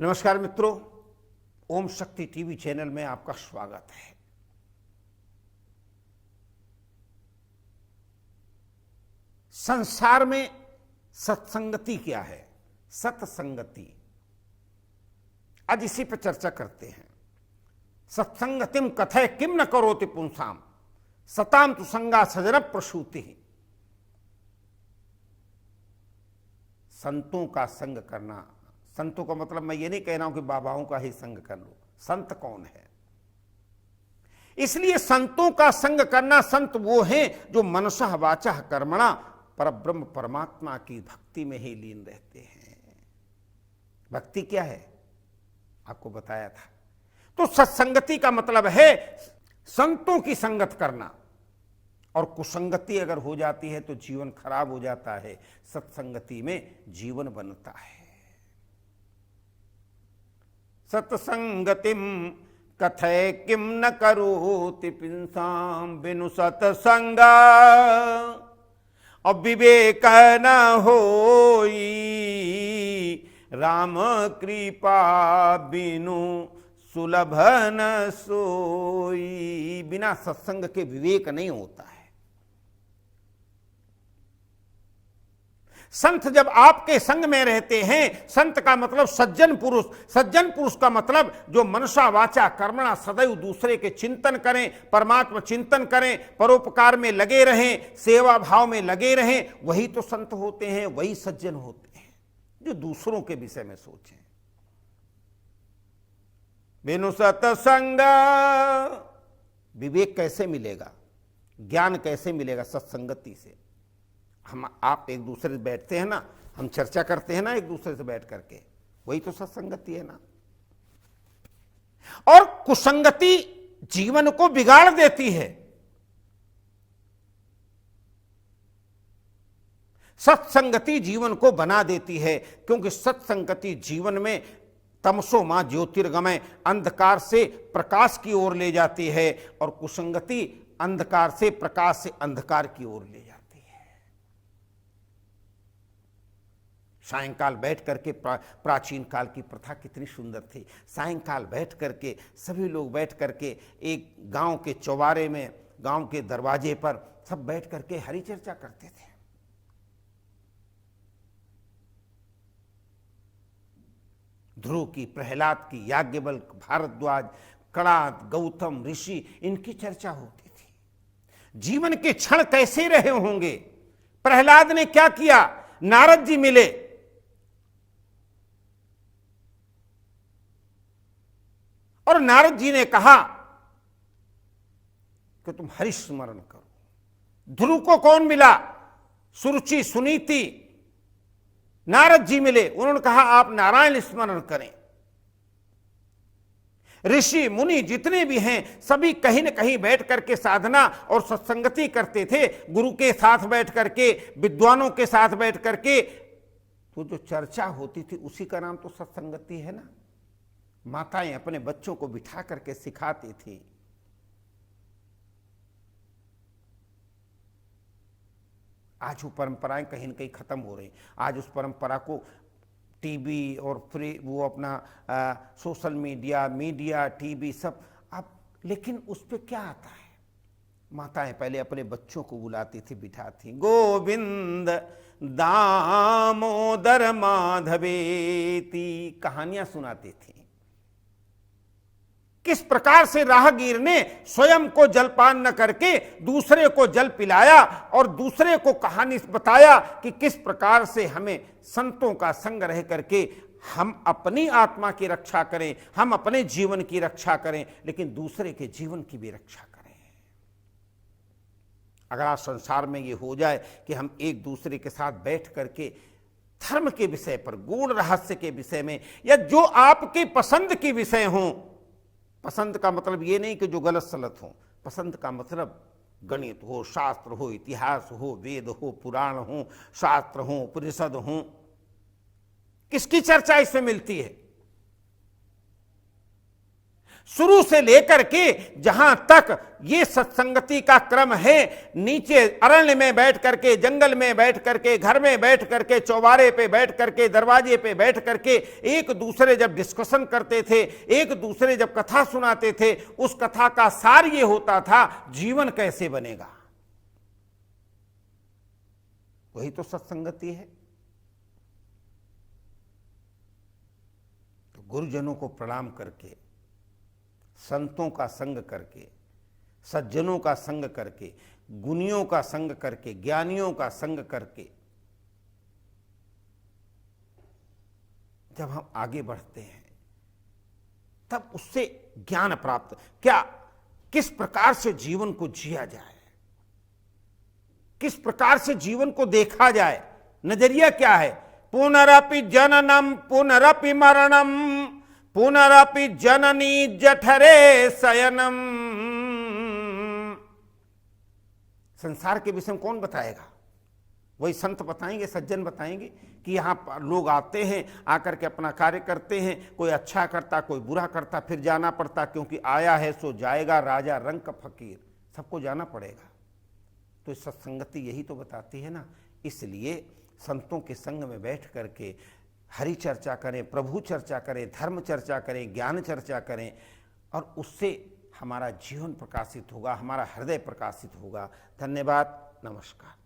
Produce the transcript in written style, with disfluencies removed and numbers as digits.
नमस्कार मित्रों, ओम शक्ति टीवी चैनल में आपका स्वागत है। संसार में सत्संगति क्या है? सत्संगति, आज इसी पर चर्चा करते हैं। सत्संगतिम कथय किम न करोति पुंसाम सताम तु संगा सजन प्रसूति। संतों का संग करना, संतों का मतलब मैं ये नहीं कह रहा हूं कि बाबाओं का ही संग कर लो। संत कौन है? इसलिए संतों का संग करना, संत वो हैं जो मनसः वाचः कर्मणा परब्रह्म परमात्मा की भक्ति में ही लीन रहते हैं। भक्ति क्या है आपको बताया था। तो सत्संगति का मतलब है संतों की संगत करना, और कुसंगति अगर हो जाती है तो जीवन खराब हो जाता है। सत्संगति में जीवन बनता है। सत्संगतिम कथय किम न करोति पिंसाम बिनु सत्संगा अविवेक न होई राम कृपा बिनु सुलभ न सोई। बिना सत्संग के विवेक नहीं होता है। संत जब आपके संग में रहते हैं, संत का मतलब सज्जन पुरुष। सज्जन पुरुष का मतलब जो मनसा वाचा कर्मणा सदैव दूसरे के चिंतन करें, परमात्मा चिंतन करें, परोपकार में लगे रहें, सेवा भाव में लगे रहें, वही तो संत होते हैं, वही सज्जन होते हैं जो दूसरों के विषय में सोचें। बिनु सत्संग विवेक कैसे मिलेगा, ज्ञान कैसे मिलेगा? सत्संगति से। हम आप एक दूसरे से बैठते हैं ना, हम चर्चा करते हैं ना एक दूसरे से बैठ करके, वही तो सत्संगति है ना। और कुसंगति जीवन को बिगाड़ देती है। सत्संगति जीवन को बना देती है, क्योंकि सत्संगति जीवन में तमसो मां ज्योतिर्गमय, अंधकार से प्रकाश की ओर ले जाती है, और कुसंगति अंधकार से प्रकाश से अंधकार की ओर ले जाती है। सायंकाल बैठ करके, प्राचीन काल की प्रथा कितनी सुंदर थी। सायंकाल बैठ करके सभी लोग बैठ करके एक गांव के चौबारे में, गांव के दरवाजे पर सब बैठ करके हरि चर्चा करते थे। ध्रुव की, प्रहलाद की, याज्ञवल्क्य, भारद्वाज, कणाद, गौतम ऋषि, इनकी चर्चा होती थी। जीवन के क्षण कैसे रहे होंगे। प्रहलाद ने क्या किया? नारद जी मिले, और नारद जी ने कहा कि तुम हरि स्मरण करो। ध्रुव को कौन मिला? सुरुचि, सुनीति, नारद जी मिले, उन्होंने कहा आप नारायण स्मरण करें। ऋषि मुनि जितने भी हैं सभी कहीं न कहीं बैठ करके साधना और सत्संगति करते थे। गुरु के साथ बैठ करके, विद्वानों के साथ बैठ करके, तो जो चर्चा होती थी उसी का नाम तो सत्संगति है ना। माताएं अपने बच्चों को बिठा करके सिखाती थी। आज वो परंपराएं कहीं न कहीं खत्म हो रही। आज उस परंपरा को टीवी और फ्री वो अपना सोशल मीडिया टीवी सब अब, लेकिन उस पे क्या आता है? माताएं पहले अपने बच्चों को बुलाती थी, बिठाती, गोविंद दामोदर माधवेति, कहानियां सुनाती थी। किस प्रकार से राहगीर ने स्वयं को जलपान न करके दूसरे को जल पिलाया, और दूसरे को कहानी बताया कि किस प्रकार से हमें संतों का संग रह करके हम अपनी आत्मा की रक्षा करें, हम अपने जीवन की रक्षा करें, लेकिन दूसरे के जीवन की भी रक्षा करें। अगर आज संसार में ये हो जाए कि हम एक दूसरे के साथ बैठ करके धर्म के विषय पर, गूढ़ रहस्य के विषय में, या जो आपकी पसंद की विषय हों, पसंद का मतलब ये नहीं कि जो गलत सलत हो, पसंद का मतलब गणित हो, शास्त्र हो, इतिहास हो, वेद हो, पुराण हो, शास्त्र हो, उपनिषद हो, किसकी चर्चा इसमें मिलती है? शुरू से लेकर के जहां तक ये सत्संगति का क्रम है, नीचे अरण्य में बैठ करके, जंगल में बैठ करके, घर में बैठ करके, चौबारे पे बैठ करके, दरवाजे पे बैठ करके एक दूसरे जब डिस्कशन करते थे, एक दूसरे जब कथा सुनाते थे, उस कथा का सार ये होता था जीवन कैसे बनेगा। वही तो सत्संगति है। तो गुरुजनों को प्रणाम करके, संतों का संग करके, सज्जनों का संग करके, गुणियों का संग करके, ज्ञानियों का संग करके जब हम आगे बढ़ते हैं तब उससे ज्ञान प्राप्त, क्या किस प्रकार से जीवन को जिया जाए, किस प्रकार से जीवन को देखा जाए, नजरिया क्या है। पुनरपि जननम पुनरपि मरणम पुनरपि जननी जठरे शयनम। संसार के विषय में कौन बताएगा? वही संत बताएंगे, सज्जन बताएंगे कि यहाँ लोग आते हैं, आकर के अपना कार्य करते हैं, कोई अच्छा करता, कोई बुरा करता, फिर जाना पड़ता, क्योंकि आया है सो जाएगा, राजा रंक फकीर, सबको जाना पड़ेगा। तो सत्संगति यही तो बताती है ना। इसलिए संतों के संग में बैठ करके हरि चर्चा करें, प्रभु चर्चा करें, धर्म चर्चा करें, ज्ञान चर्चा करें, और उससे हमारा जीवन प्रकाशित होगा, हमारा हृदय प्रकाशित होगा। धन्यवाद, नमस्कार।